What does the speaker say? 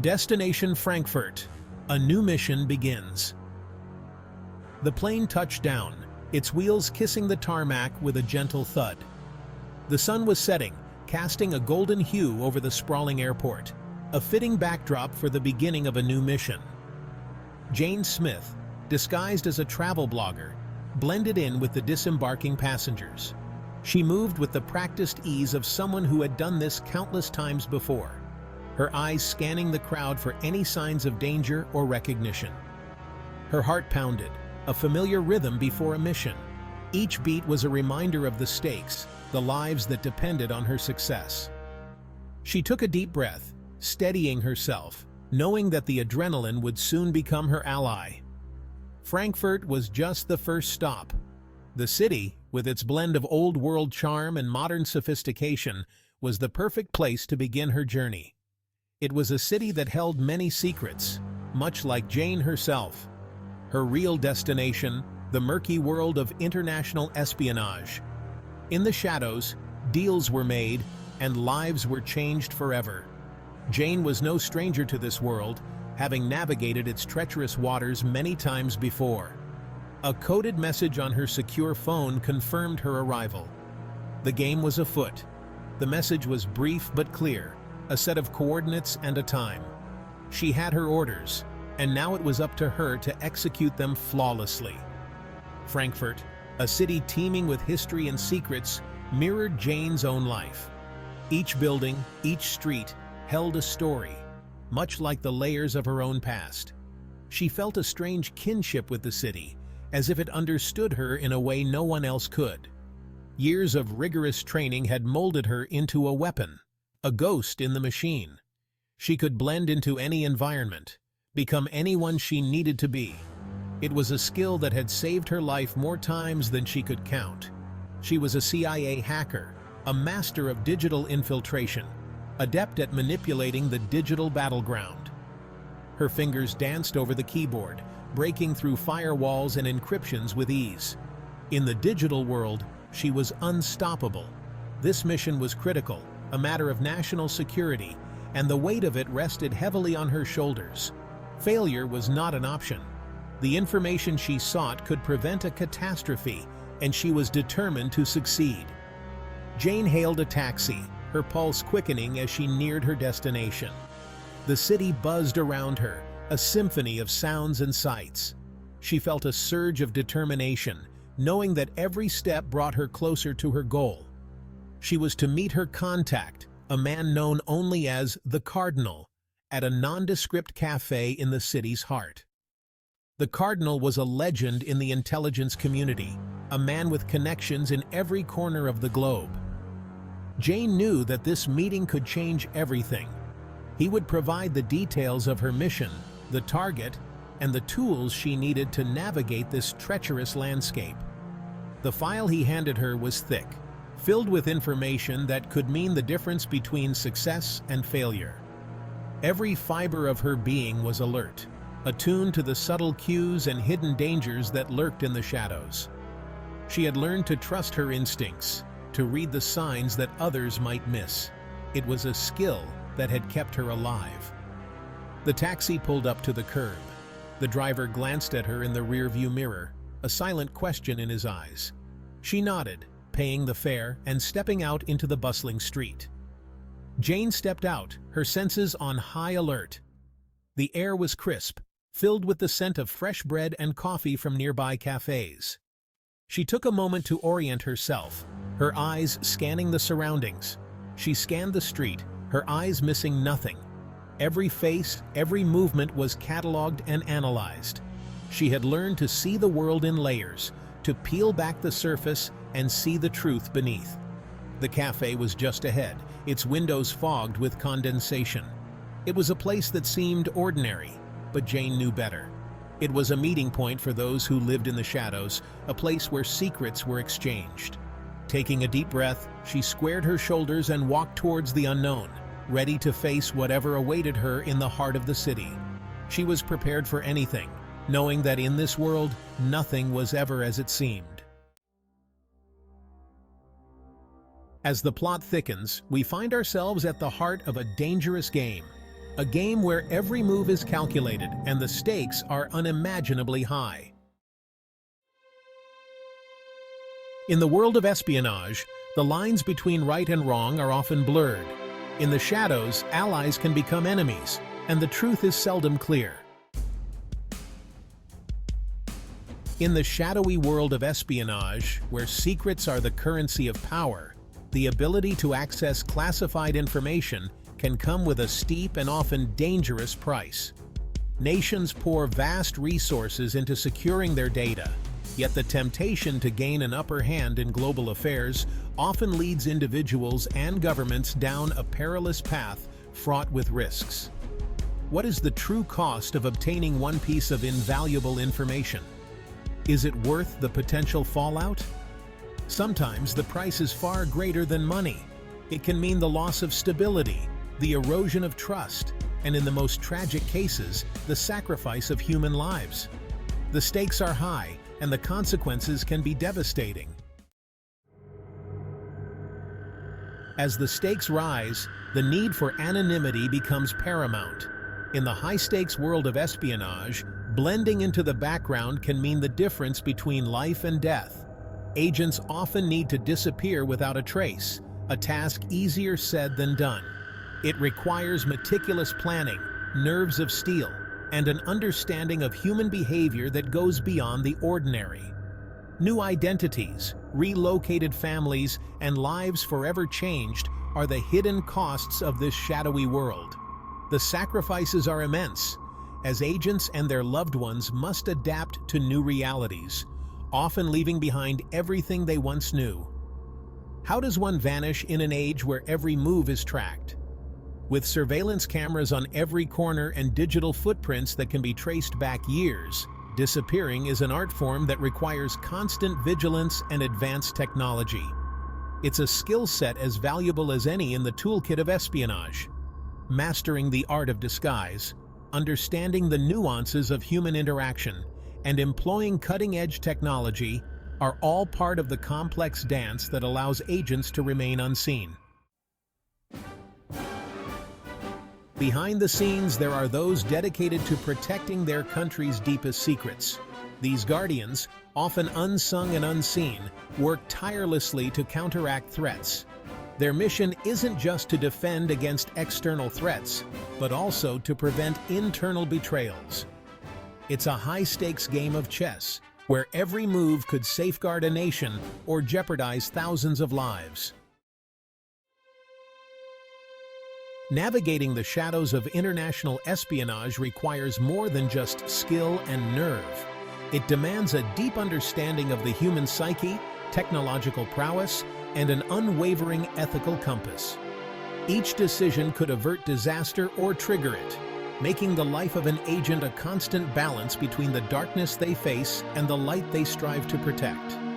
Destination Frankfurt. A new mission begins. The plane touched down, its wheels kissing the tarmac with a gentle thud. The sun was setting, casting a golden hue over the sprawling airport, a fitting backdrop for the beginning of a new mission. Jane Smith, disguised as a travel blogger, blended in with the disembarking passengers. She moved with the practiced ease of someone who had done this countless times before, her eyes scanning the crowd for any signs of danger or recognition. Her heart pounded, a familiar rhythm before a mission. Each beat was a reminder of the stakes, the lives that depended on her success. She took a deep breath, steadying herself, knowing that the adrenaline would soon become her ally. Frankfurt was just the first stop. The city, with its blend of old-world charm and modern sophistication, was the perfect place to begin her journey. It was a city that held many secrets, much like Jane herself. Her real destination, the murky world of international espionage. In the shadows, deals were made, and lives were changed forever. Jane was no stranger to this world, having navigated its treacherous waters many times before. A coded message on her secure phone confirmed her arrival. The game was afoot. The message was brief but clear, a set of coordinates and a time. She had her orders, and now it was up to her to execute them flawlessly. Frankfurt, a city teeming with history and secrets, mirrored Jane's own life. Each building, each street, held a story, much like the layers of her own past. She felt a strange kinship with the city, as if it understood her in a way no one else could. Years of rigorous training had molded her into a weapon, a ghost in the machine. She could blend into any environment, become anyone she needed to be. It was a skill that had saved her life more times than she could count. She was a CIA hacker, a master of digital infiltration, adept at manipulating the digital battleground. Her fingers danced over the keyboard, breaking through firewalls and encryptions with ease. In the digital world, she was unstoppable. This mission was critical, a matter of national security, and the weight of it rested heavily on her shoulders. Failure was not an option. The information she sought could prevent a catastrophe, and she was determined to succeed. Jane hailed a taxi, her pulse quickening as she neared her destination. The city buzzed around her, a symphony of sounds and sights. She felt a surge of determination, knowing that every step brought her closer to her goal. She was to meet her contact, a man known only as the Cardinal, at a nondescript cafe in the city's heart. The Cardinal was a legend in the intelligence community, a man with connections in every corner of the globe. Jane knew that this meeting could change everything. He would provide the details of her mission, the target, and the tools she needed to navigate this treacherous landscape. The file he handed her was thick, filled with information that could mean the difference between success and failure. Every fiber of her being was alert, attuned to the subtle cues and hidden dangers that lurked in the shadows. She had learned to trust her instincts, to read the signs that others might miss. It was a skill that had kept her alive. The taxi pulled up to the curb. The driver glanced at her in the rearview mirror, a silent question in his eyes. She nodded, paying the fare and stepping out into the bustling street. Jane stepped out, her senses on high alert. The air was crisp, filled with the scent of fresh bread and coffee from nearby cafes. She took a moment to orient herself, her eyes scanning the surroundings. She scanned the street, her eyes missing nothing. Every face, every movement was cataloged and analyzed. She had learned to see the world in layers, to peel back the surface and see the truth beneath. The cafe was just ahead, its windows fogged with condensation. It was a place that seemed ordinary, but Jane knew better. It was a meeting point for those who lived in the shadows, a place where secrets were exchanged. Taking a deep breath, she squared her shoulders and walked towards the unknown, ready to face whatever awaited her in the heart of the city. She was prepared for anything, knowing that in this world, nothing was ever as it seemed. As the plot thickens, we find ourselves at the heart of a dangerous game. a game where every move is calculated and the stakes are unimaginably high. In the world of espionage, the lines between right and wrong are often blurred. In the shadows, allies can become enemies, and the truth is seldom clear. In the shadowy world of espionage, where secrets are the currency of power, the ability to access classified information can come with a steep and often dangerous price. Nations pour vast resources into securing their data, yet the temptation to gain an upper hand in global affairs often leads individuals and governments down a perilous path fraught with risks. What is the true cost of obtaining one piece of invaluable information? Is it worth the potential fallout? Sometimes the price is far greater than money. It can mean the loss of stability, the erosion of trust, and in the most tragic cases, the sacrifice of human lives. The stakes are high, and the consequences can be devastating. As the stakes rise, the need for anonymity becomes paramount. In the high-stakes world of espionage, blending into the background can mean the difference between life and death. Agents often need to disappear without a trace, a task easier said than done. It requires meticulous planning, nerves of steel, and an understanding of human behavior that goes beyond the ordinary. New identities, relocated families, and lives forever changed are the hidden costs of this shadowy world. The sacrifices are immense, as agents and their loved ones must adapt to new realities, often leaving behind everything they once knew. How does one vanish in an age where every move is tracked? With surveillance cameras on every corner and digital footprints that can be traced back years, disappearing is an art form that requires constant vigilance and advanced technology. It's a skill set as valuable as any in the toolkit of espionage. Mastering the art of disguise, understanding the nuances of human interaction, and employing cutting-edge technology are all part of the complex dance that allows agents to remain unseen. Behind the scenes, there are those dedicated to protecting their country's deepest secrets. These guardians, often unsung and unseen, work tirelessly to counteract threats. Their mission isn't just to defend against external threats, but also to prevent internal betrayals. It's a high-stakes game of chess, where every move could safeguard a nation or jeopardize thousands of lives. Navigating the shadows of international espionage requires more than just skill and nerve. It demands a deep understanding of the human psyche, technological prowess, and an unwavering ethical compass. Each decision could avert disaster or trigger it, making the life of an agent a constant balance between the darkness they face and the light they strive to protect.